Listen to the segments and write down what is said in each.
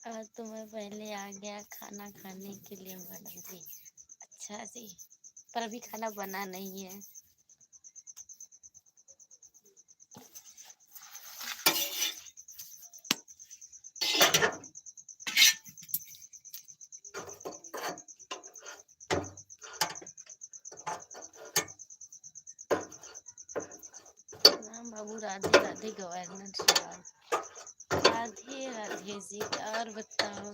आज तो मैं पहले आ गया खाना खाने के लिए मैडम जी। अच्छा जी, पर अभी खाना बना नहीं है। राम बाबू राधे राधे गवर्नर साहब। राधे राधे जी। और बताओ।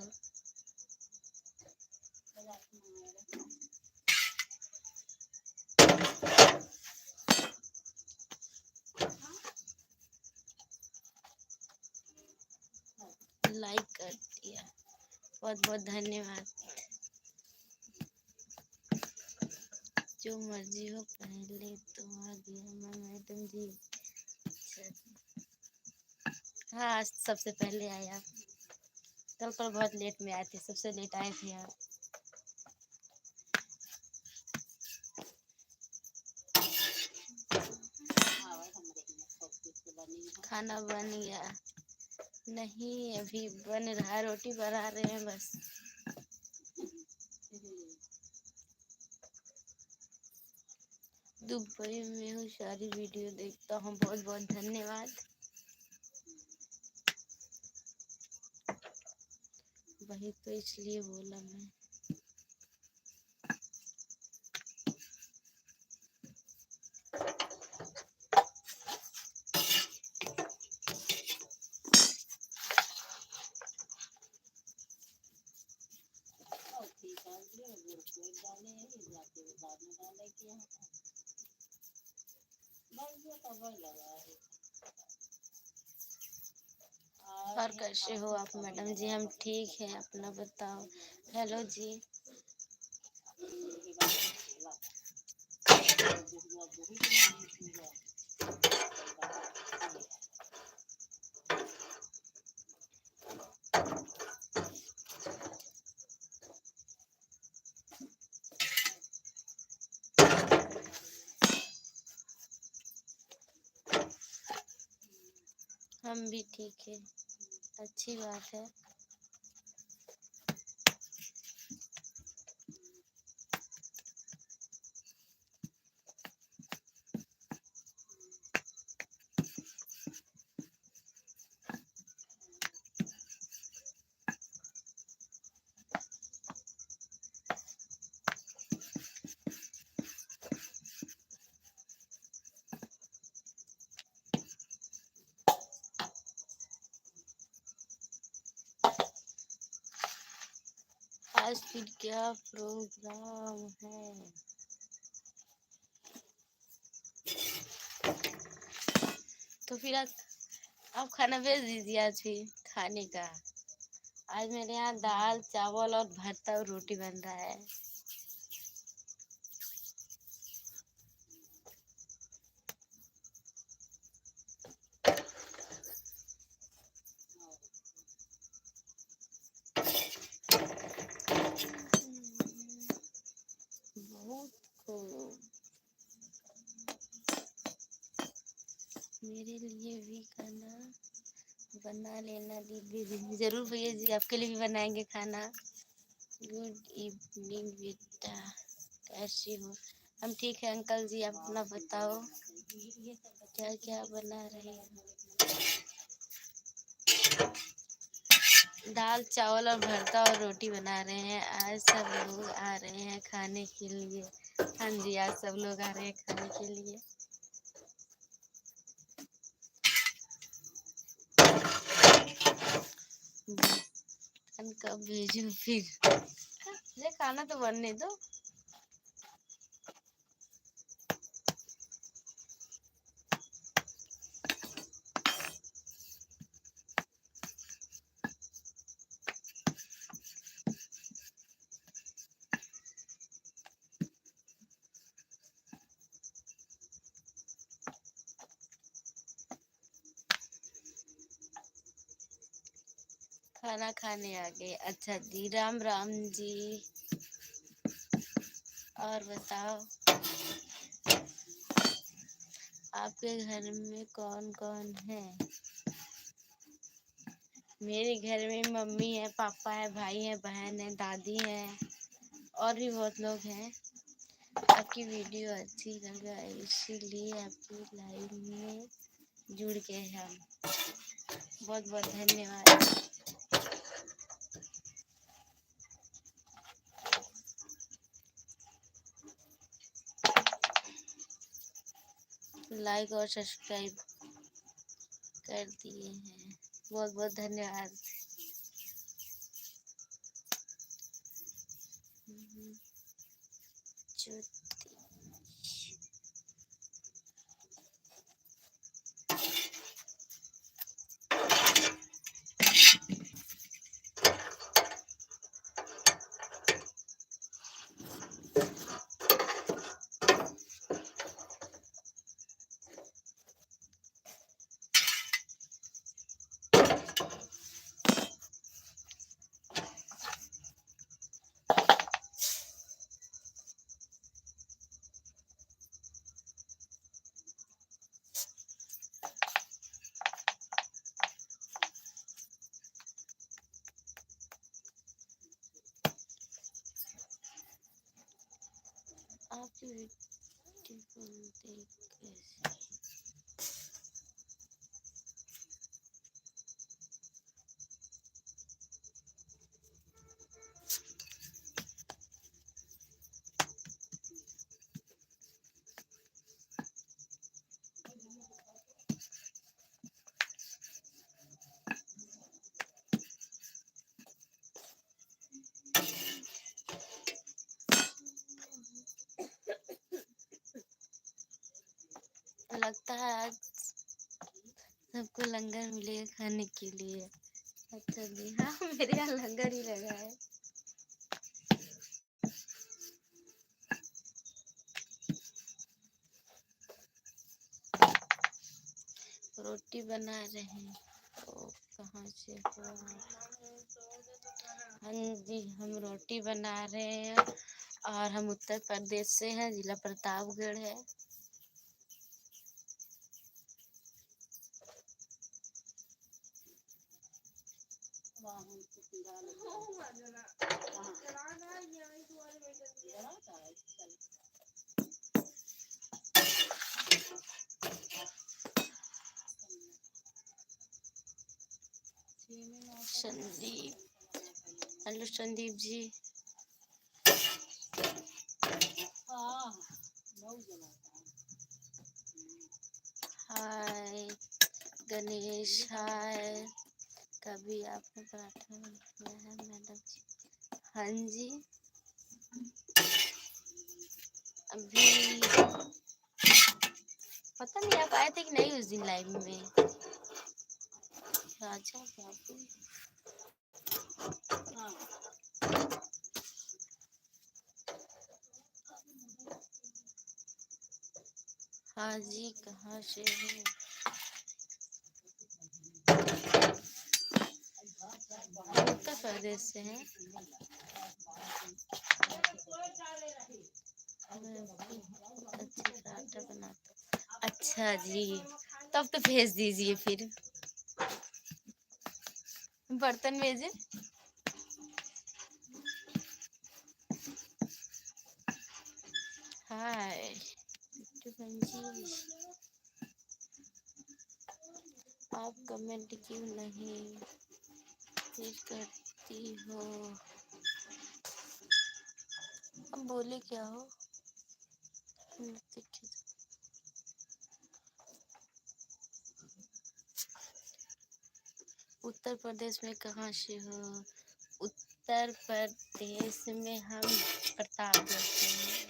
लाइक कर दिया, बहुत बहुत धन्यवाद। जो मर्जी हो, पहले तो आ गया मैं मैडम जी। हाँ, आज सबसे पहले आया। कल पर बहुत लेट में आए थे, सबसे लेट आए थे आप। खाना बन गया? नहीं, अभी बन रहा है, रोटी बना रहे हैं बस। दुबई में हूँ, सारी वीडियो देखता हूँ, बहुत बहुत धन्यवाद। वही तो इसलिए बोला मैं। और कैसे हो आप मैडम जी? हम ठीक हैं, अपना बताओ। हेलो जी। हम भी ठीक है, अच्छी बात है। आज फिर क्या प्रोग्राम है? तो फिर आप खाना भेज दीजिए आज फिर खाने का। आज मेरे यहाँ दाल चावल और भरता और रोटी बन रहा है। बहुत खूब। मेरे लिए भी खाना बना लेना दीदी। जरूर भैया जी, आपके लिए भी बनाएंगे खाना। गुड इवनिंग बेटा, कैसी हो? हम ठीक है अंकल जी, आप अपना बताओ, क्या क्या बना रहे हैं? दाल चावल और भरता और रोटी बना रहे हैं। आज सब लोग आ रहे हैं खाने के लिए। हाँ जी, आज सब लोग आ रहे हैं खाने के लिए। बर्तन कब भेजूं फिर? ये खाना तो बनने दो। खाना खाने आ गए? अच्छा जी, राम राम जी। और बताओ, आपके घर में कौन कौन है? मेरे घर में मम्मी है, पापा है, भाई है, बहन है, दादी है और भी बहुत लोग हैं। आपकी वीडियो अच्छी लगा इसीलिए आपकी लाइव में जुड़ गए हम। बहुत बहुत धन्यवाद। लाइक और सब्सक्राइब कर दिए हैं, बहुत बहुत धन्यवाद। ज्योति आपकी वीडियो को देख कैसे लगता है आज सबको लंगर मिलेगा खाने के लिए। अच्छा जी, हाँ मेरे यहाँ लंगर ही लगा है। रोटी बना रहे हैं तो कहाँ से हो आप? हाँ जी, हम रोटी बना रहे हैं और हम उत्तर प्रदेश से हैं, जिला प्रतापगढ़ है। संदीप, हेलो संदीप जी। हाय गणेश, हाय। कभी आपने पराठा बनाया है मैडम जी? हाँ जी, अभी पता नहीं आप आए थे कि नहीं उस दिन लाइव में। राजा बाबू, हाँ जी, कहाँ से हो? उत्तर प्रदेश से हैं। मैं भी अच्छे पराठा बनाता। अच्छा जी, तब तो भेज दीजिए फिर। बर्तन भेजे। हाय जी, आप कमेंट क्यों नहीं फिर करती हो? अब बोले क्या हो? उत्तर प्रदेश में कहाँ से हो? उत्तर प्रदेश में हम प्रतापगढ़ से हैं।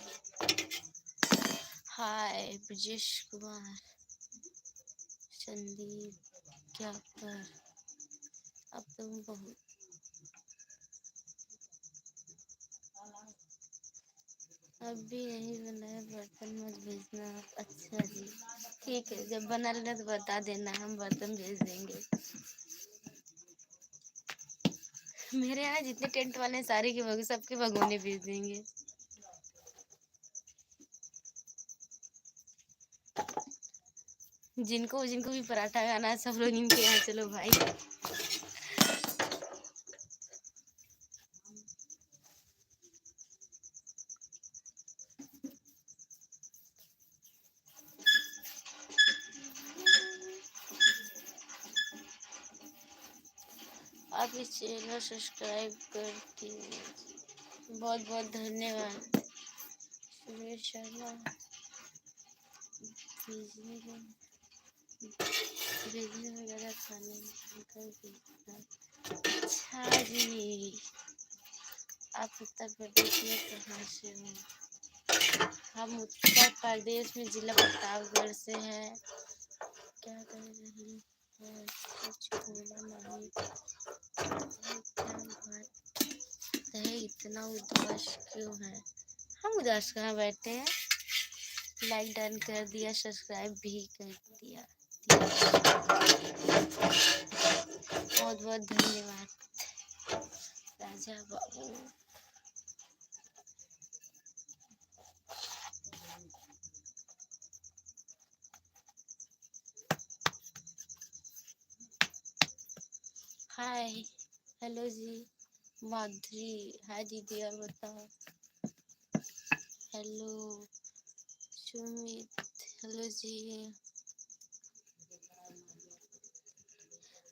हाय ब्रजेश कुमार, संदीप, क्या कर? अब तुम बहुत अभी नहीं बनाया, बर्तन मत भेजना आप। अच्छा जी, ठीक है, जब बना लेना तो बता देना, हम बर्तन भेज देंगे। मेरे यहाँ जितने टेंट वाले हैं सारे के सबके भगोने भेज देंगे। जिनको जिनको भी पराठा खाना है सब लोग इनके यहाँ चलो भाई। आप इस चैनल सब्सक्राइब करती हैं, बहुत बहुत धन्यवाद। सुरेश शर्मा भेजने वगैरह खाने कर भेजना। अच्छा जी, आप उत्तर प्रदेश में कहाँ से हो? हम उत्तर प्रदेश में जिला प्रतापगढ़ से हैं। क्या कर रही है? कुछ बोला नहीं। क्या बात है, इतना उदास क्यों है? हम उदास कहाँ बैठे हैं। लाइक डन कर दिया, सब्सक्राइब भी कर दिया। बहुत बहुत धन्यवाद राजा बाबू। हाय, हेलो जी। माधुरी, हाय दीदी, और बताओ। हेलो सुमित, हेलो जी।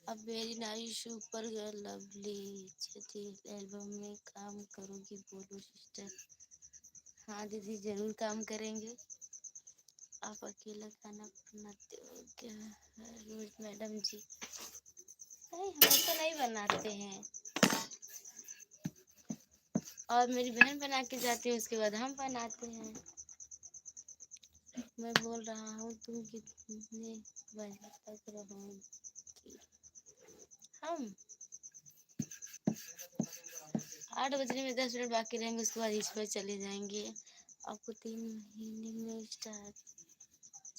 अब very nice, super girl, lovely. छठी एल्बम में काम करोगी? बोलो सिस्टर। हाँ दीदी, जरूर काम करेंगे। आप अकेला खाना बनाते हो क्या रोज? मैडम जी नहीं, हम तो नहीं बनाते हैं, और मेरी बहन बना के जाती है, उसके बाद हम बनाते हैं। मैं बोल रहा हूँ तुम कितने बजे तक रहोगी? हम 8 बजने में 10 मिनट बाकी रहेंगे, उसके बाद इस पर चले जाएंगे। आपको 3 महीने में स्टार्ट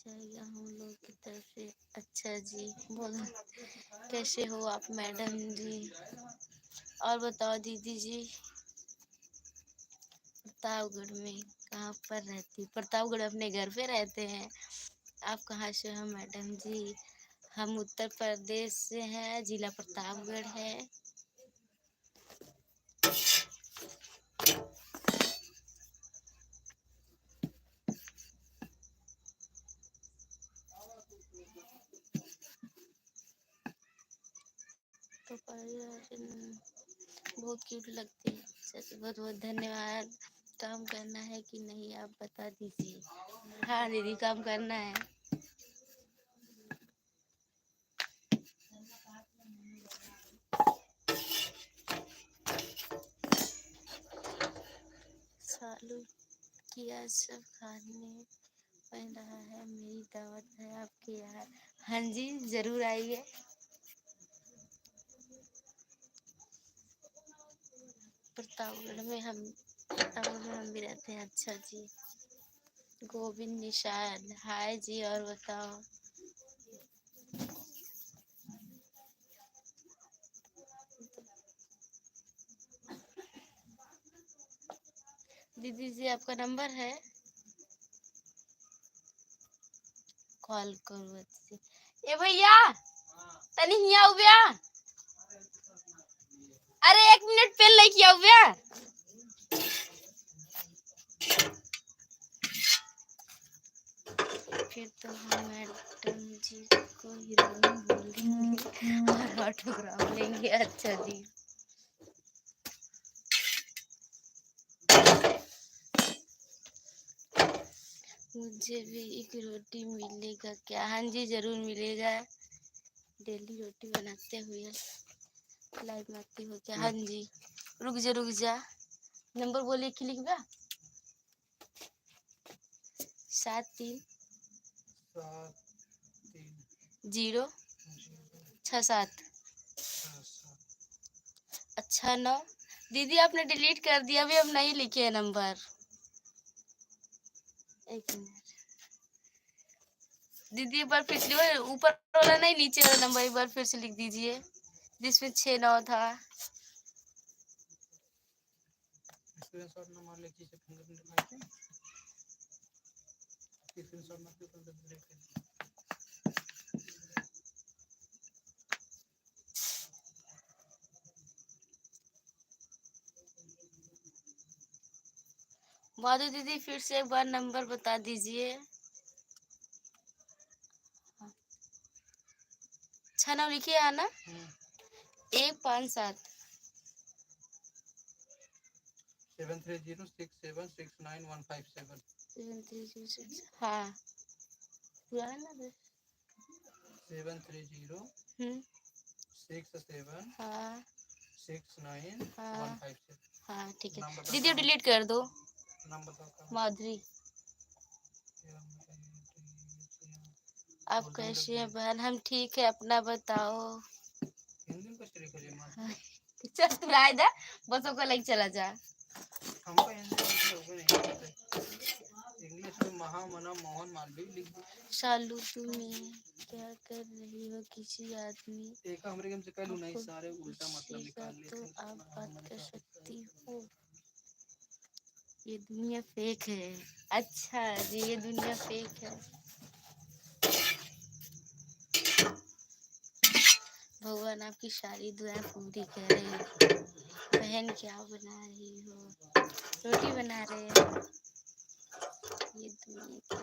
जाएगा हम लोग की तरफ से। अच्छा जी, बोलो कैसे हो आप मैडम जी? और बताओ दीदी जी, प्रतापगढ़ में कहाँ पर रहती? प्रतापगढ़ अपने घर पे रहते हैं। आप कहाँ से हो मैडम जी? हम उत्तर प्रदेश से हैं, जिला प्रतापगढ़ है। तो बहुत क्यूट लगती है। अच्छा, बहुत बहुत धन्यवाद। काम करना है कि नहीं आप बता दीजिए। हाँ दीदी, काम करना है। सालू किया सब खाने बन रहा है, मेरी दावत है आपके यहाँ। हाँ जी, जरूर आइए। प्रतापगढ़ में हम भी रहते हैं। अच्छा जी। गोविंद निषाद, हाय जी, और बताओ। दीदी जी, आपका नंबर है? कॉल करो। अच्छी ए भैया, तनी हिया हो गया। अरे 1 मिनट पहले लेके आओ गया। फिर तो हम मैडम जी को हीरोइन बोलेंगे और ऑटोग्राफ लेंगे। अच्छा जी। मुझे भी एक रोटी मिलेगा क्या? हाँ जी, जरूर मिलेगा। डेली रोटी बनाते हुए लाइव में आती हो क्या? हाँ जी। रुक जा, नंबर बोलिए कि लिख बा। 73 0 6 7। अच्छा 9। दीदी आपने डिलीट कर दिया, अभी हम नहीं लिखे है नंबर। एक मिनट दीदी, एक बार फिर से ऊपर वाला नहीं, नीचे वाला नंबर एक बार फिर से लिख दीजिए, जिसमें 6 9 था। माधु दीदी, फिर से एक बार नंबर बता दीजिए। 6 9 लिखिए है ना? 157 7306769157 7306। हाँ पुराना नंबर। 7306769157 हम्म। हाँ हाँ हाँ ठीक है। नाम बताओ दीदी कहाँ डिलीट कर दो। नाम बताओ कहाँ माधुरी। आप बोल दूँ लग कैसी हैं गई बहन? हम ठीक है, अपना बताओ। हिंदी में कुछ लिखे माँ हाँ, चल तू राय दा, बसों को लेके चला जा। हमको हिंदी में लिखे होगे नहीं पता इंग्लिश में महामना मोहन मालवीय लिख दी शालू तुम्हें क्या कर रही हो? किसी आदमी एक अमेरिकन से कह लूँ नहीं को सारे उल्टा मतलब पूछेगा निकाल तो लेते हैं आप बात महामना कर का सकती हो। ये दुनिया फेक है। अच्छा जी, ये दुनिया फेक है। भगवान आपकी सारी दुआएं पूरी करे। बहन क्या बना रही हो? रोटी बना रहे हैं। ये दुनिया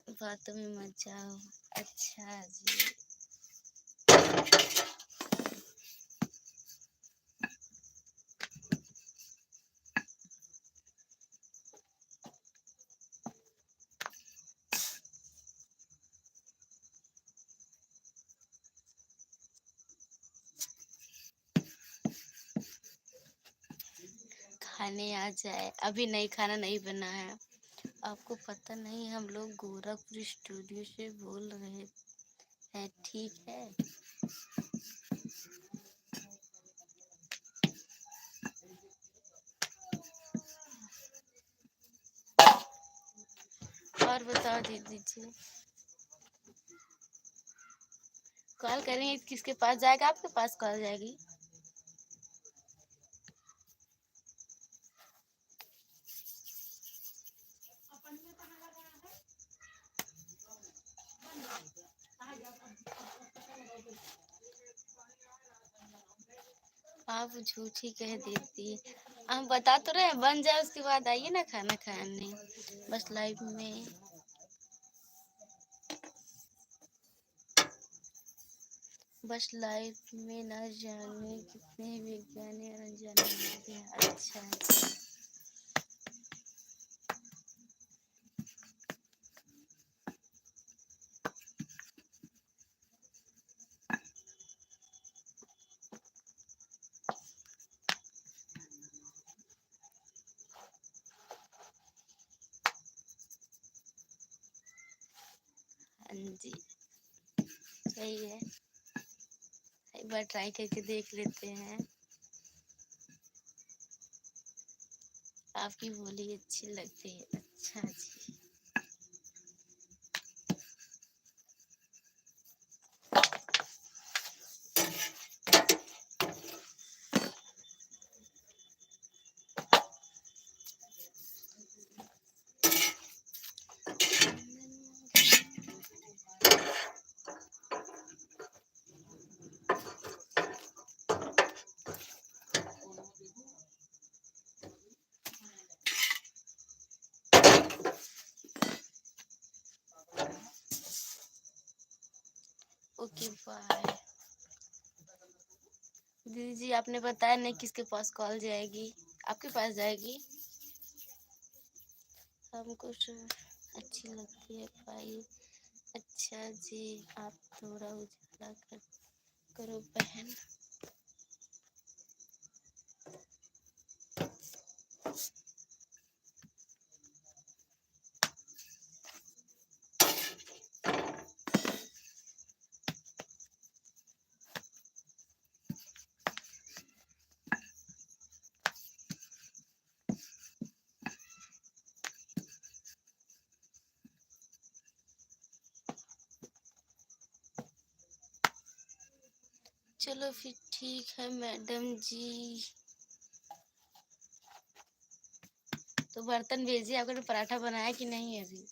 की बातों में मत जाओ। अच्छा जी। खाने आ जाए। अभी नहीं, खाना नहीं बना है। आपको पता नहीं हम लोग गोरखपुर स्टूडियो से बोल रहे हैं, ठीक है? और बताओ दीदी जी, कॉल करेंगे किसके पास जाएगा? आपके पास कॉल जाएगी। आप झूठी कह देती। हम बता तो रहे बन जाए उसके बाद आइए ना खाना खाने। बस लाइव में। बस लाइफ में न जाने कितने विज्ञानी और अनजाने लोग हैं। अच्छा। हाँ जी, सही है। एक बार ट्राई करके देख लेते हैं। आपकी बोली अच्छी लगती है। अच्छा जी। Okay bye. दीदी जी आपने बताया नहीं किसके पास कॉल जाएगी। आपके पास जाएगी। हमको अच्छी लगती है भाई। अच्छा जी, आप थोड़ा उजाला करो बहन। चलो फिर ठीक है मैडम जी। तो बर्तन भेजिए। आपने पराठा बनाया कि नहीं अभी?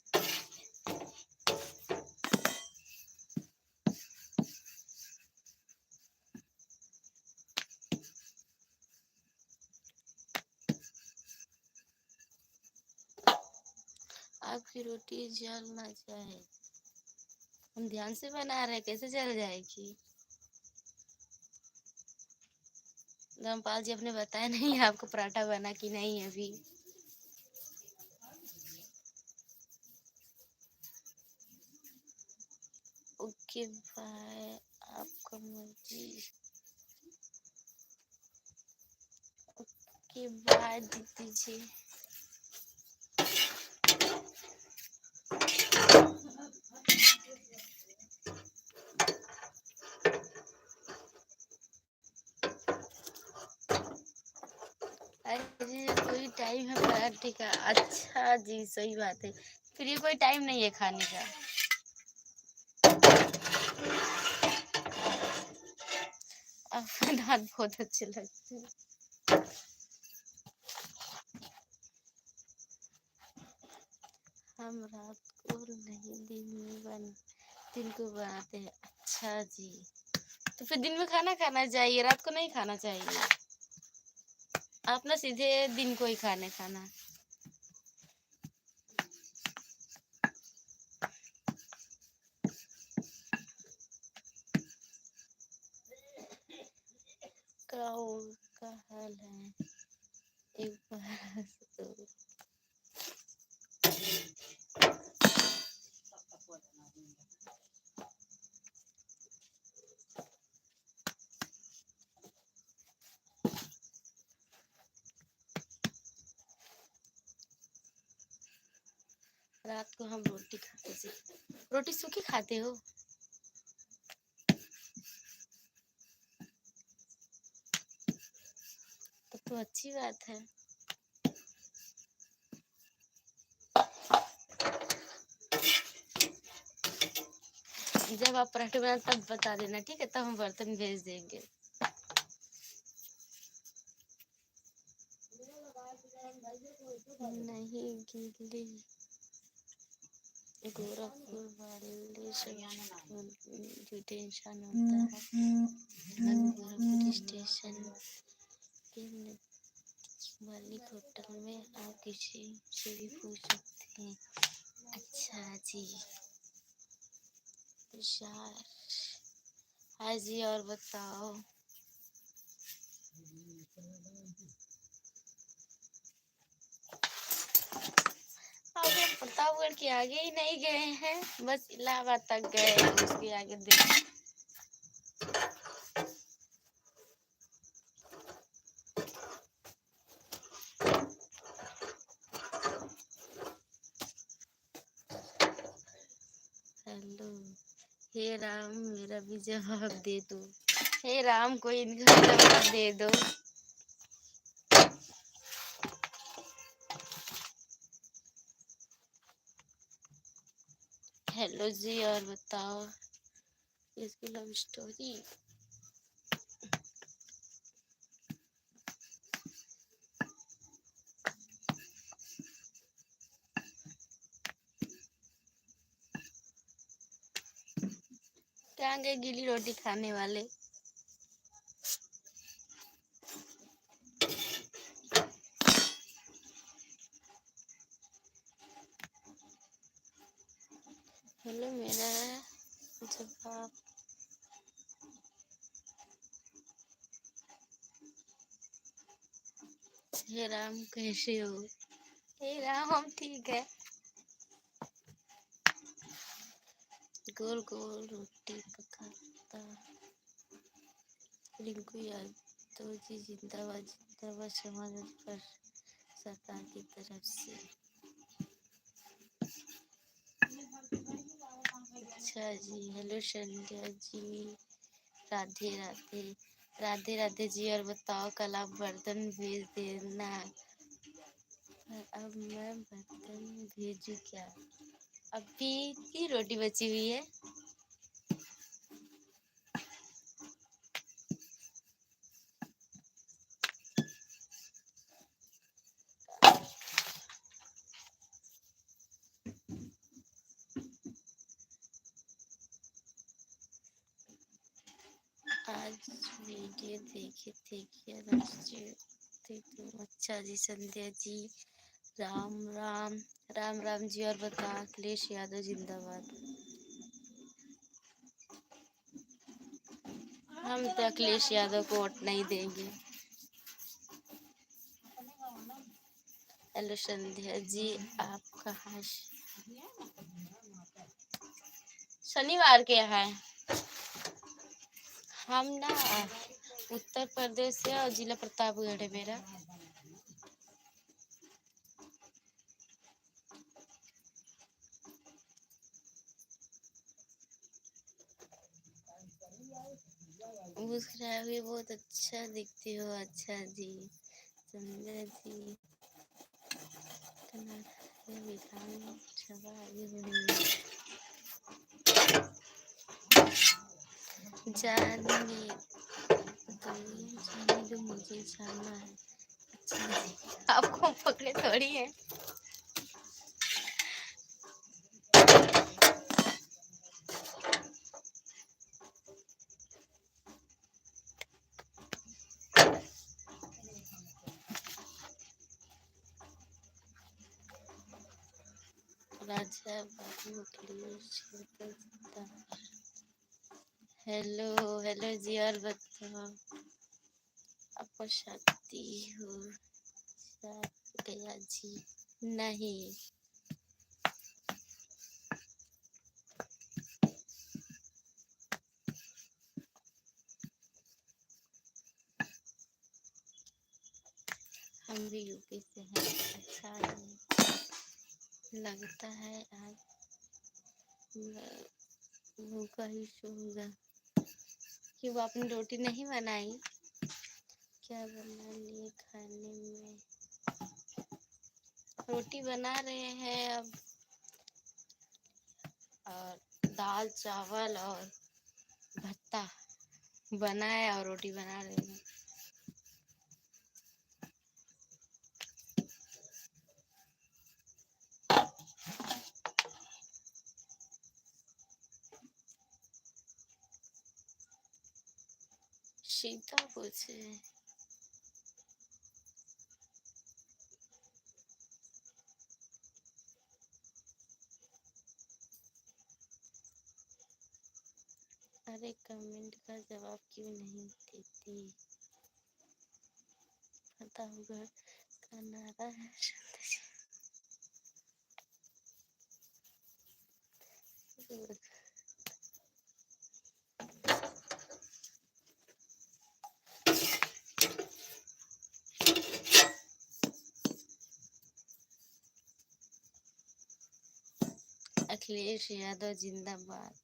आपकी रोटी जल ना जाए। हम ध्यान से बना रहे, कैसे जल जाएगी? धर्मपाल जी आपने बताया नहीं आपको पराठा बना कि नहीं अभी? ओके बाय, आपका मर्जी। ओके बाय दीदी जी। अरे कोई टाइम है पराठे का? अच्छा जी, सही बात है। फिर ये कोई टाइम नहीं है खाने का। आपका दांत बहुत अच्छे लगते हैं। हम रात को नहीं दिन को बनाते हैं। अच्छा जी, तो फिर दिन में खाना खाना चाहिए, रात को नहीं खाना चाहिए। आप ना सीधे दिन को ही खाना। क्राउ का हाल है एक बार तो। रात को हम रोटी खाते थे। रोटी सूखी खाते हो? तब तो अच्छी बात है। जब आप पराठे बनाए तब बता देना, ठीक है? तब हम बर्तन भेज देंगे। नहीं गिल्ली गोरखपुर वाले जो टेंशन होता है। गोरखपुर स्टेशन के मालिक होटल में आप किसी से भी पूछ सकते हैं। अच्छा जी, हाँ जी, और बताओ। आप प्रतापगढ़ के आगे ही नहीं गए हैं, बस इलाहाबाद तक गए हैं, उसके आगे देखो। हेलो, हे राम मेरा भी जवाब दे दो। हे राम कोई इनका जवाब दे दो। हेलो जी, और बताओ इसकी लव स्टोरी। कहाँ गए गीली रोटी खाने वाले? हेलो मेरा जवाब। हे राम कैसे हो? हे राम हम ठीक है। गोल गोल रोटी पकाता रिंकू यादव जी जिंदाबाद जिंदाबाद समाज पर सरकार की तरफ से। अच्छा जी, हेलो संध्या जी, राधे राधे। राधे राधे जी, और बताओ कल आप बर्तन भेज देना। अब मैं बर्तन भेजू क्या? अभी की रोटी बची हुई है। आज वीडियो देखे थे क्या थे तुम? अच्छा जी संध्या जी, राम राम। राम राम जी, और बताओ अखिलेश यादव जिंदाबाद। हम तो अखिलेश यादव को वोट नहीं देंगे। हेलो संध्या जी, आप कहाँ शनिवार के है? हम ना उत्तर प्रदेश से और जिला प्रतापगढ़ है मेरा। मुस्कुराए हुए बहुत अच्छा दिखती हो। अच्छा जी, संध्या जी विधानसभा आगे बढ़ेंगे। जाने जाने दो, मुझे जाना है। अच्छा जी, आपको पकड़े थोड़ी है। राजा बाबू हेलो हेलो जी, और बताओ आपको शादी हो गया जी? नहीं। हम भी यूपी से हैं। अच्छा लगता है आज भूखा ही सोऊंगा। क्यों आपने रोटी नहीं बनाई? क्या बना लिए खाने में? रोटी बना रहे हैं अब, और दाल चावल और भत्ता बना है और रोटी बना रहे हैं। सीता पूछे अरे कमेंट का जवाब क्यों नहीं देती? प्रतापगढ़ का नारा है। अखिलेश यादव जिंदाबाद।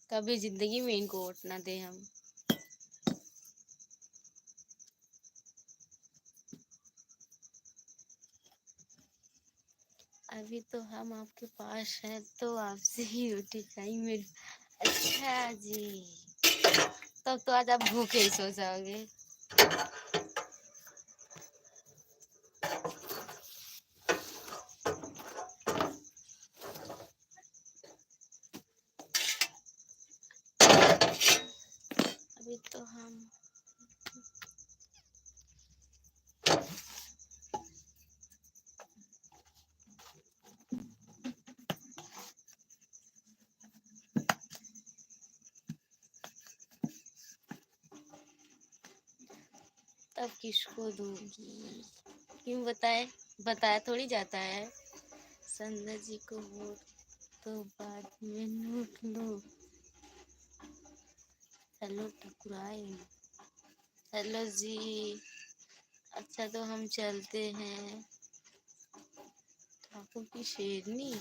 कभी जिंदगी में इनको वोट ना दे हम। अभी तो हम आपके पास हैं तो आपसे ही रोटी खाई मेरी। अच्छा जी, तब तो आज आप भूखे ही सो जाओगे। अभी तो हम तब किसको दूंगी? क्यों बताए? बताया थोड़ी जाता है। संध्या जी को वोट तो बाद में नोट लो। हेलो ठकुराई। हेलो जी। अच्छा तो हम चलते हैं। ठाकुर की शेरनी।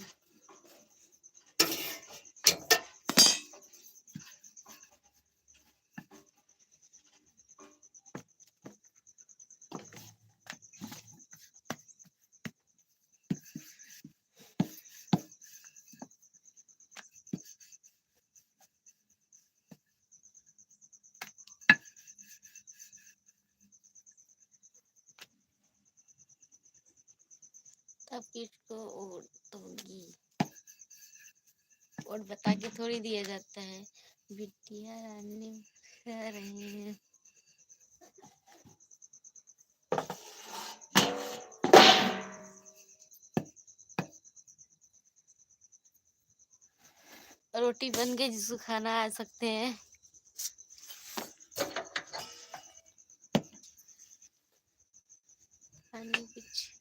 तब किसको वोट दोगी? वोट बता के थोड़ी दिया जाता है। बिटिया रानी कह रही है। रोटी बन गई, जिसको खाना आ सकते हैं। खाने कुछ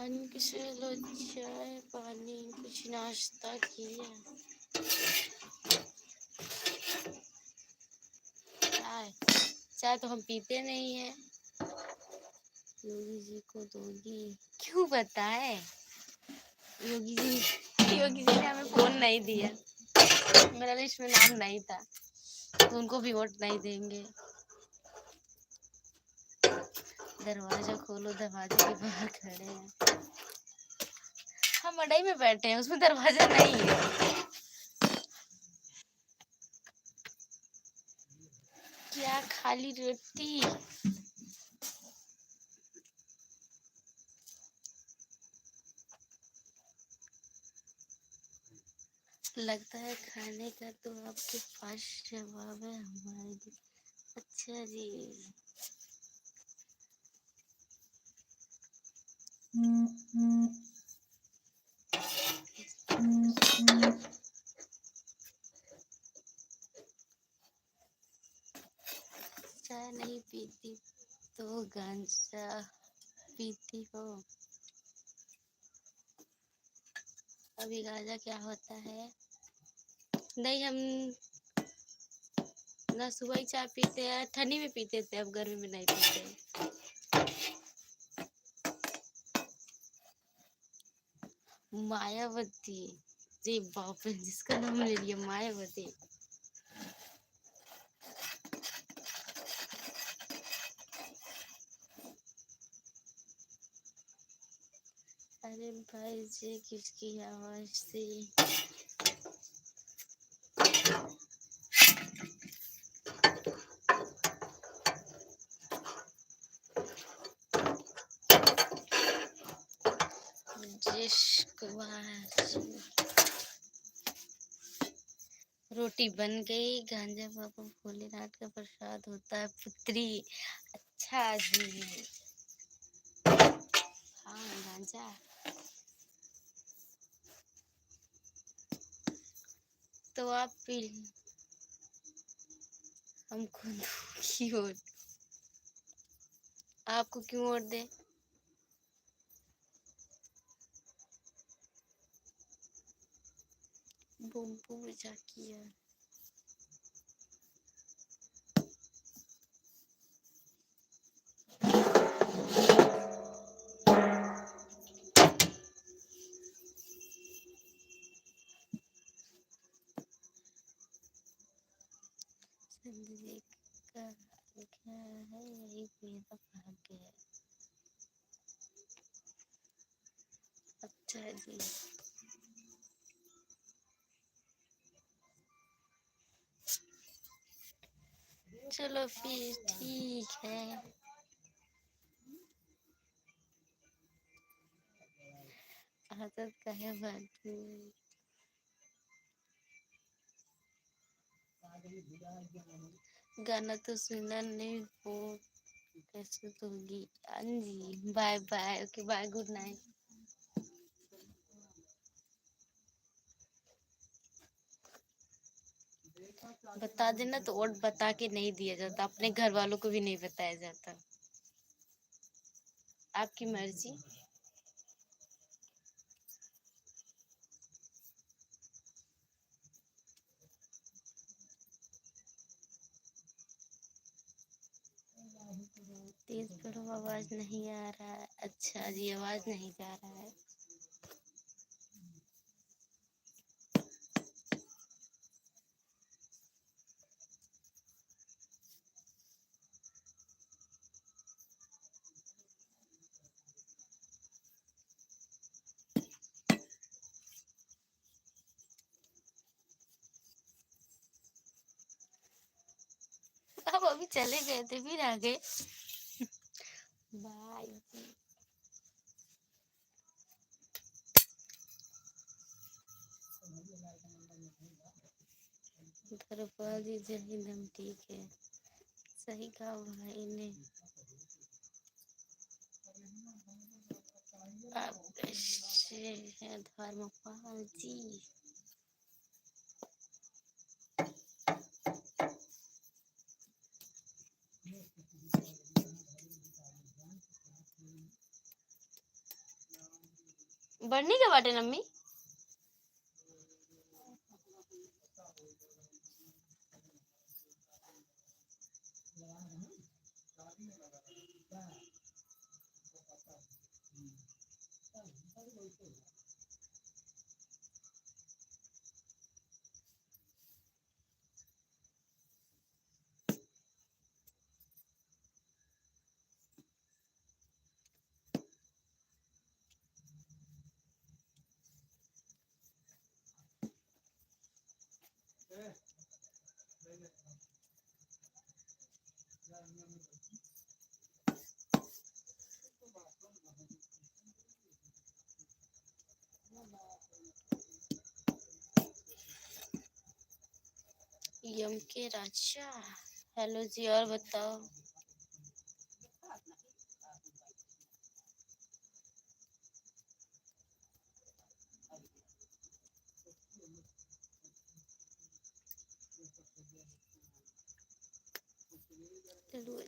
पानी की लो, चाय पानी कुछ नाश्ता किया। चाय चाय तो हम पीते नहीं है। योगी जी को दोगी? क्यों बताए? योगी जी ने हमें फोन नहीं दिया, मेरा लिस्ट में नाम नहीं था, तो उनको भी वोट नहीं देंगे। दरवाजा खोलो, दरवाजे के बाहर खड़े हैं। हम अड़ाई में बैठे हैं, उसमें दरवाजा नहीं है। क्या खाली रोटी? लगता है खाने का तो आपके पास जवाब है हमारे लिए। अच्छा जी। चाय नहीं पीती तो गांजा पीती हो? अभी गांजा क्या होता है? नहीं, हम ना सुबह ही चाय पीते हैं, ठंडी में पीते थे, अब गर्मी में नहीं पीते। मायावती? जी बाप रे, जिसका नाम ले लिया मायावती। अरे भाई जी, किसकी आवाज से? रोटी बन गई। गांजा बाबा भोलेनाथ का प्रसाद होता है पुत्री। अच्छा जी। हाँ, गांजा तो आप पी। हमको दुखी हो, आपको क्यों वोट दे? बुम्बू मजा किया। जिंदगी का क्या है, यही मेरा भाग्य है। अच्छा जी। चलो फिर ठीक है। आदत का है बात। गाना तो सुना नहीं, वो कैसे होगी? जी bye bye. Okay bye, good night. बता देना तो वोट बता के नहीं दिया जाता, अपने घर वालों को भी नहीं बताया जाता। आपकी मर्जी। तेज पढ़ो, आवाज नहीं आ रहा है। अच्छा जी, आवाज नहीं जा रहा है। अब अभी चले गए थे, फिर आ गए। बाय जी। द्रौपदी जहिंदम ठीक है, सही कहा भाई ने। आप कैसे हैं धर्मपाल जी? बढ़नी के बाटे नम्मी। यम के राजा, हेलो जी, और बताओ। चलो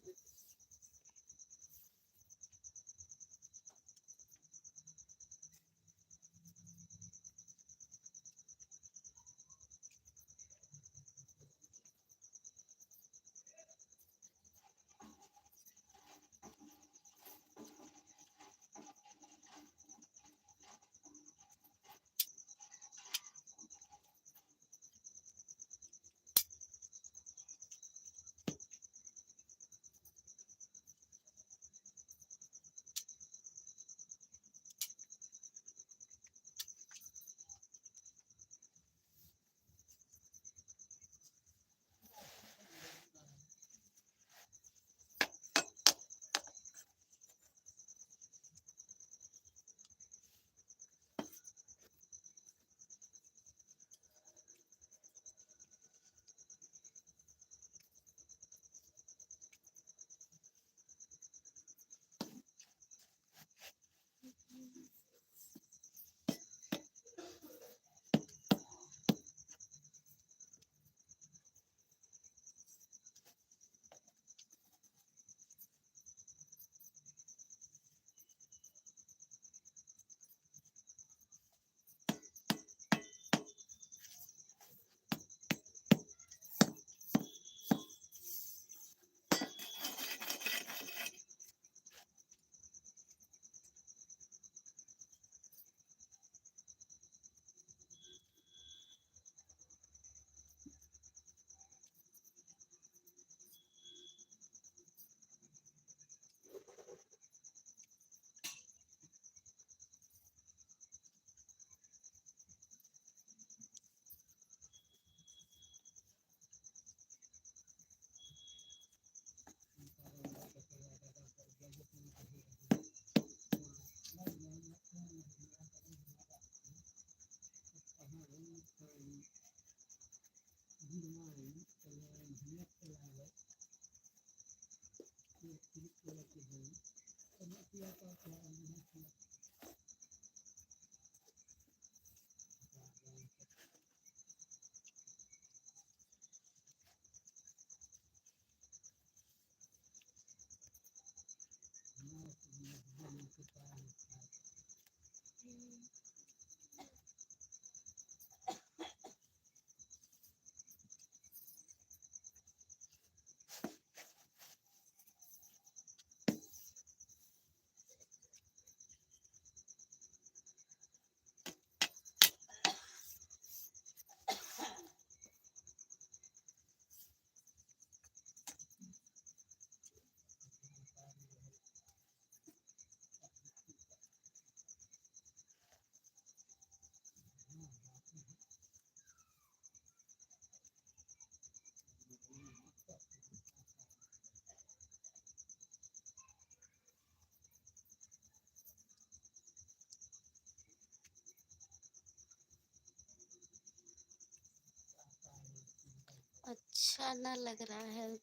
अच्छा ना लग रहा है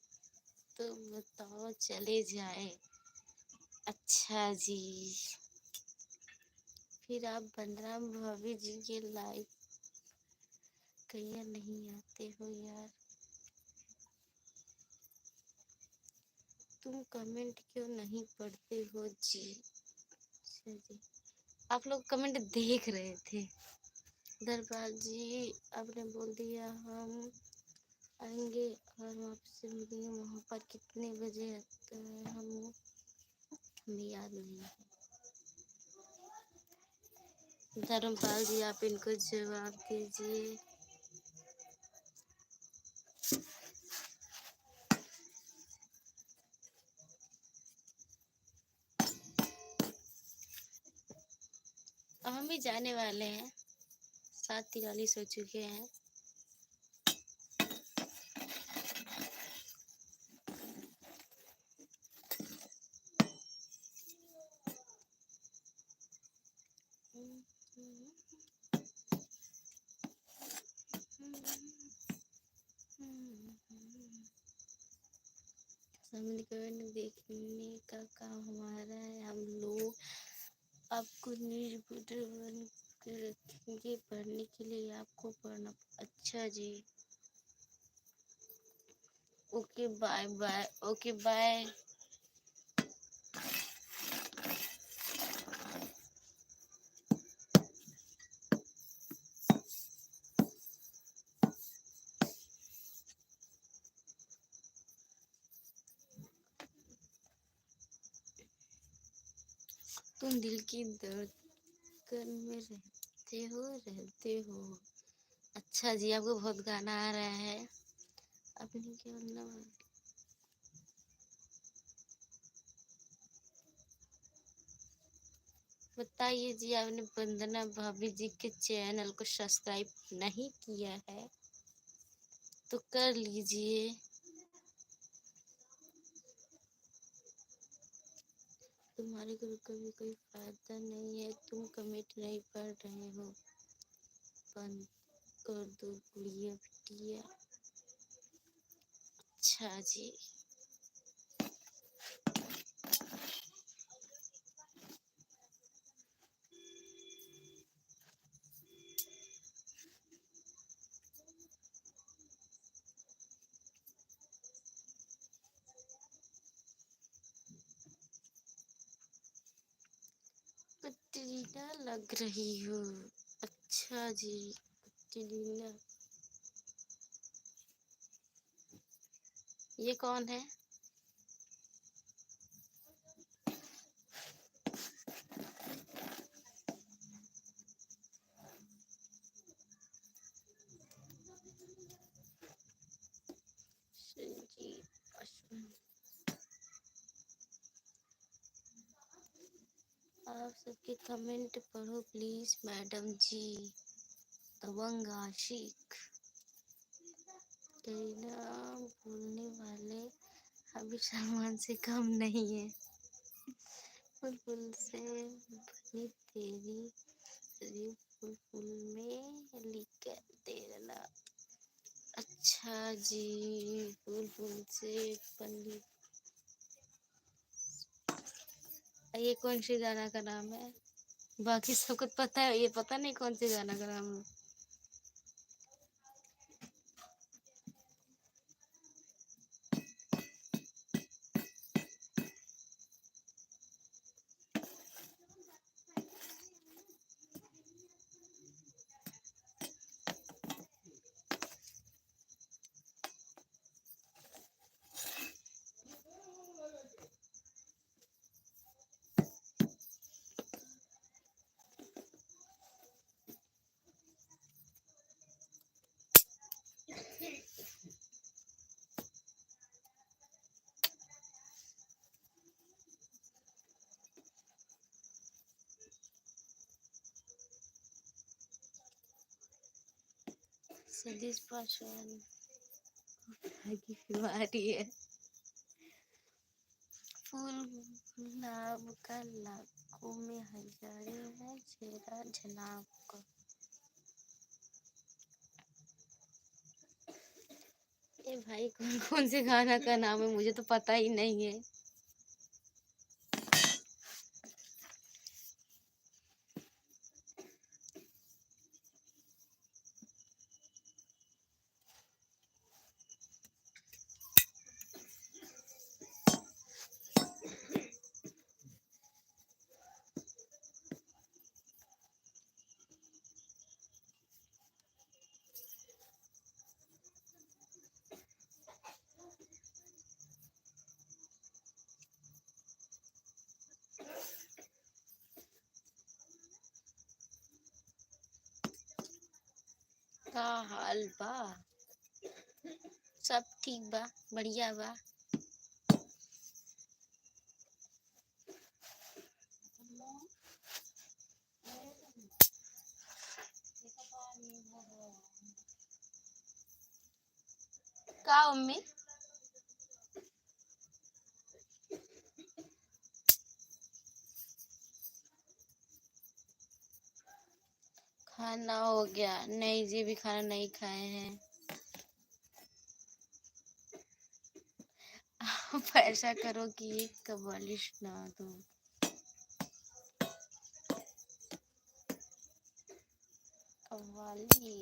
तो बताओ, चले जाए। अच्छा जी, फिर आप बलराम भाभी जी के लाइव कहिए नहीं आते हो यार। तुम कमेंट क्यों नहीं पढ़ते हो जी? अच्छा जी, आप लोग कमेंट देख रहे थे। दरबार जी आपने बोल दिया हम आएंगे और आपसे मिलेंगे, वहाँ पर कितने बजे आते हैं हमें याद नहीं है। धर्मपाल जी आप इनको जवाब दीजिए। हम भी जाने वाले हैं, 7:43 हो चुके हैं। समीकरण देखने का काम हमारा है। हम लोग आपको निर्भर बन कर रखेंगे पढ़ने के लिए, आपको पढ़ना। अच्छा जी, okay bye bye. Okay bye. तुम दिल की धड़कन में रहते हो। अच्छा जी, आपको बहुत गाना आ रहा है। अपनी क्या बताइए जी, आपने वंदना भाभी जी के चैनल को सब्सक्राइब नहीं किया है तो कर लीजिए। तुम्हारे को कभी कोई फायदा नहीं है, तुम कमेंट नहीं पढ़ रहे हो, बंद कर दो गुड़िया बिटिया। अच्छा जी, कटरीना लग रही हो। अच्छा जी, कटरीना। ये कौन है? संजीव अश्विन। आप सबके कमेंट पढ़ो प्लीज मैडम जी। दबंग आशिक। करीना बोलने वाले अभी सलमान से कम नहीं है। फुल से बनी तेरी फुल में लिख देना। अच्छा जी, फुल से बनी। ये कौन सी गाना का नाम है? बाकी सबको पता है, ये पता नहीं कौन से गाना का नाम है। सतीश पासवान की बीमारी है। फूल गुलाब का लाखों में हजारों है चेहरा जनाब का। ये भाई कौन कौन से गाना का नाम है, मुझे तो पता ही नहीं है। का हाल बा? सब ठीक बा, बढ़िया बा। का मम्मी? खाना हो गया? नहीं जी, भी खाना नहीं खाए हैं। आप ऐसा करो कि एक कव्वाली सुना दो। कव्वाली?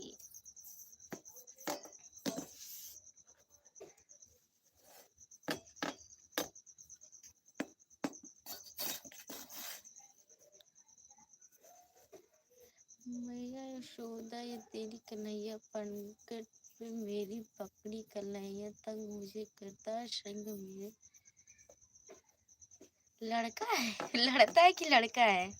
मैया यशोदा ये तेरी कन्हैया, पंकज पे मेरी पकड़ी कन्हैया, तंग मुझे करता संग मेरे। लड़का है? लड़ता है कि लड़का है?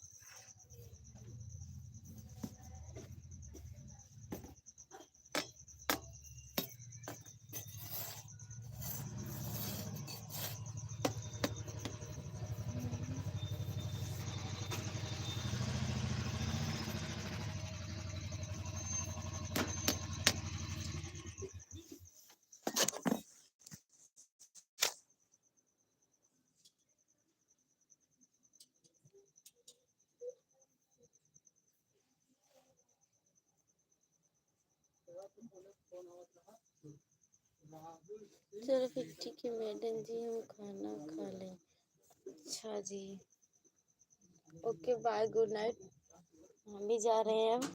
चलो फिर ठीक है मैडम जी, हम खाना खा लें। अच्छा जी, ओके बाय, गुड नाइट। हम भी जा रहे हैं अब।